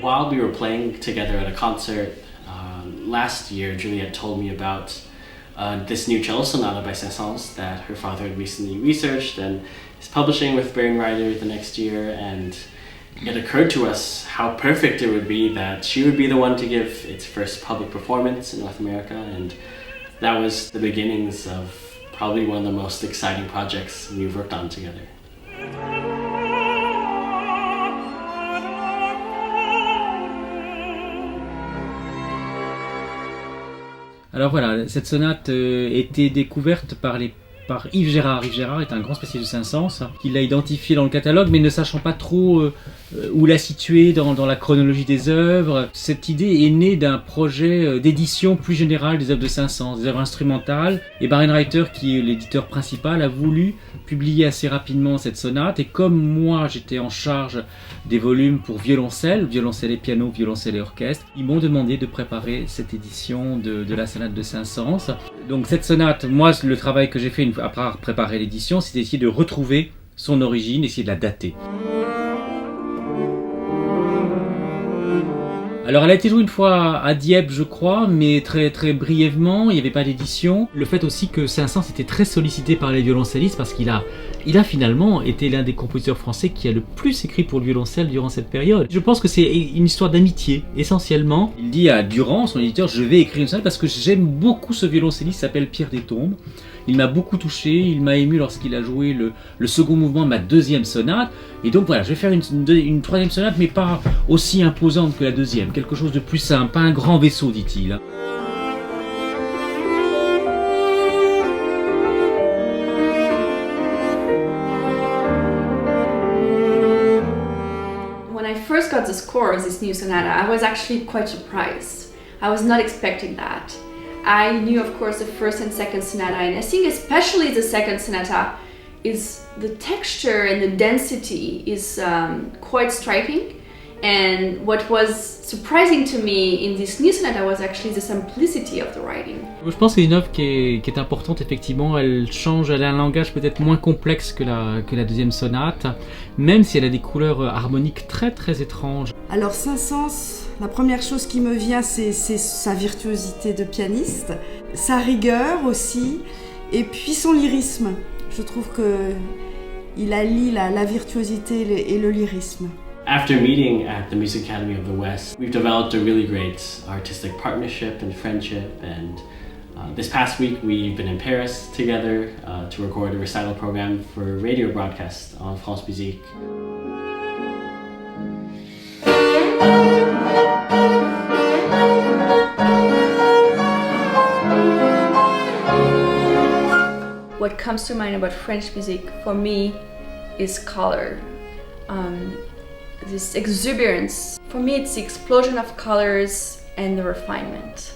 While we were playing together at a concert last year, Juliette told me about this new cello sonata by Saint-Saëns that her father had recently researched and is publishing with Beringer the next year, and it occurred to us how perfect it would be that she would be the one to give its first public performance in North America, and that was the beginnings of probably one of the most exciting projects we've worked on together. Alors voilà, cette sonate était découverte par Yves Gérard. Yves Gérard est un grand spécialiste de Saint-Saëns. Il l'a identifié dans le catalogue, mais ne sachant pas trop où la situer dans la chronologie des œuvres. Cette idée est née d'un projet d'édition plus générale des œuvres de Saint-Saëns, des œuvres instrumentales. Et Beringer, qui est l'éditeur principal, a voulu publier assez rapidement cette sonate. Et comme moi, j'étais en charge des volumes pour violoncelle et piano, violoncelle et orchestre, ils m'ont demandé de préparer cette édition de la sonate de Saint-Saëns. Donc cette sonate, moi, le travail que j'ai fait après avoir préparé l'édition, c'est d'essayer de retrouver son origine, essayer de la dater. Alors elle a été jouée une fois à Dieppe, je crois, mais très très brièvement, il n'y avait pas d'édition. Le fait aussi que Saint-Saëns était très sollicité par les violoncellistes parce qu'il a finalement été l'un des compositeurs français qui a le plus écrit pour le violoncelle durant cette période. Je pense que c'est une histoire d'amitié, essentiellement. Il dit à Durand, son éditeur, je vais écrire une sonate parce que j'aime beaucoup ce violoncelliste qui s'appelle Pierre Destombes. Il m'a beaucoup touché, il m'a ému lorsqu'il a joué le second mouvement de ma deuxième sonate. Et donc voilà, je vais faire une troisième sonate, mais pas aussi imposante que la deuxième. Quelque chose de plus simple, pas un grand vaisseau, dit-il. When I first got the score of this new sonata, I was actually quite surprised. I was not expecting that. I knew, of course, the first and second sonata, and I think especially the second sonata is the texture and the density is quite striking. And what was surprising to me in this new sonata was actually the simplicity of the writing. Je pense que c'est une œuvre qui est importante, effectivement. Elle a un langage peut-être moins complexe que la deuxième sonate, même si elle a des couleurs harmoniques très très étranges. Alors Saint-Saëns, la première chose qui me vient, c'est sa virtuosité de pianiste, sa rigueur aussi, et puis son lyrisme. Je trouve qu'il allie la virtuosité et le lyrisme. After meeting at the Music Academy of the West, we've developed a really great artistic partnership and friendship, and this past week we've been in Paris together to record a recital program for radio broadcast on France Musique. What comes to mind about French music for me is color. This exuberance. For me, it's the explosion of colors and the refinement.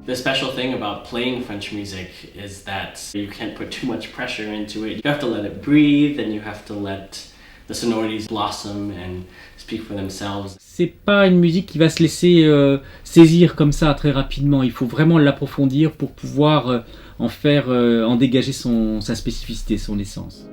The special thing about playing French music is that you can't put too much pressure into it. You have to let it breathe, and you have to let the sonorities blossom and speak for themselves. C'est pas une musique qui va se laisser saisir comme ça très rapidement. Il faut vraiment l'approfondir pour pouvoir en dégager sa spécificité, son essence.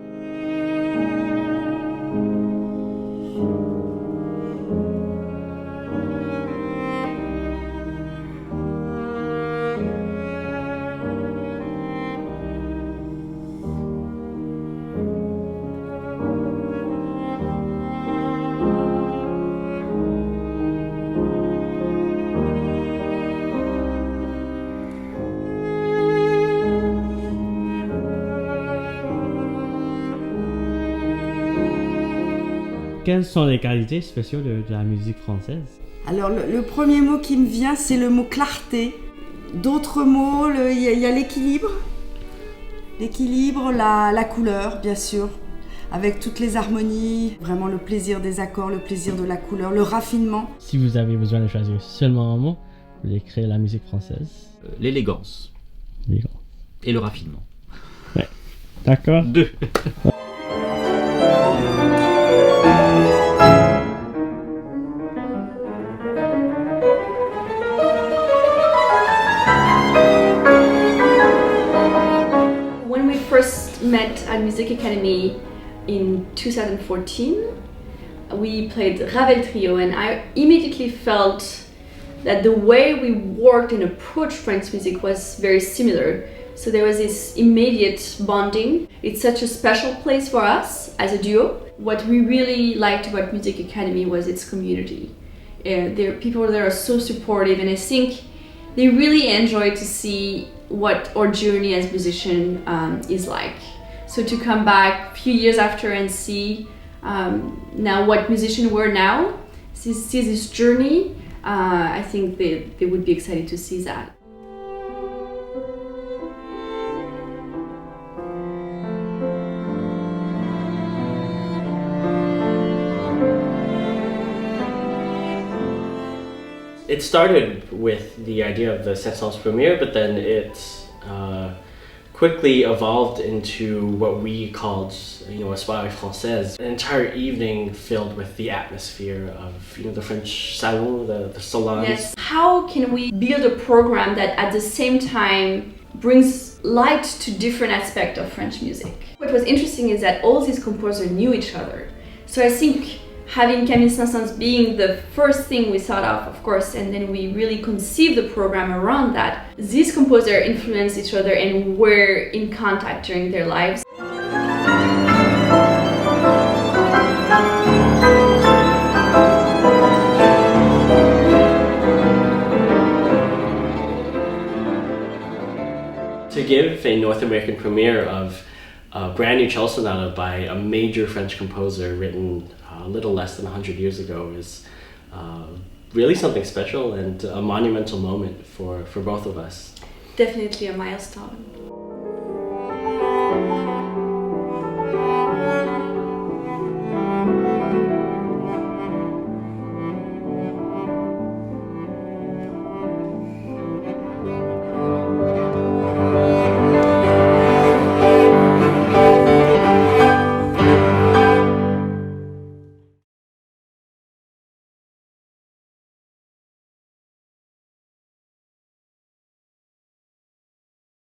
Quelles sont les qualités spéciales de la musique française? Alors le premier mot qui me vient, c'est le mot clarté. D'autres mots, il y a l'équilibre. L'équilibre, la couleur, bien sûr. avec toutes les harmonies, vraiment le plaisir des accords, le plaisir de la couleur, le raffinement. Si vous avez besoin de choisir seulement un mot, vous voulez créer la musique française. L'élégance Élégant. et le raffinement. D'accord. 2. When we first met at Music Academy in 2014, we played Ravel Trio, and I immediately felt that the way we worked and approached French music was very similar. So there was this immediate bonding. It's such a special place for us as a duo. What we really liked about Music Academy was its community. People there are so supportive, and I think they really enjoy to see what our journey as musician is like. So to come back a few years after and see now what musician we're now, see this journey, I think they would be excited to see that. It started with the idea of the Saint-Saëns premiere, but then it quickly evolved into what we called, a soirée française, an entire evening filled with the atmosphere of, the French salon, the salons. Yes. How can we build a program that at the same time brings light to different aspects of French music? What was interesting is that all these composers knew each other. So I think having Camille Saint-Saëns being the first thing we thought of course, and then we really conceived the program around that. These composers influenced each other and were in contact during their lives. To give a North American premiere of a brand new cello sonata by a major French composer written a little less than 100 years ago is really something special and a monumental moment for both of us. Definitely a milestone.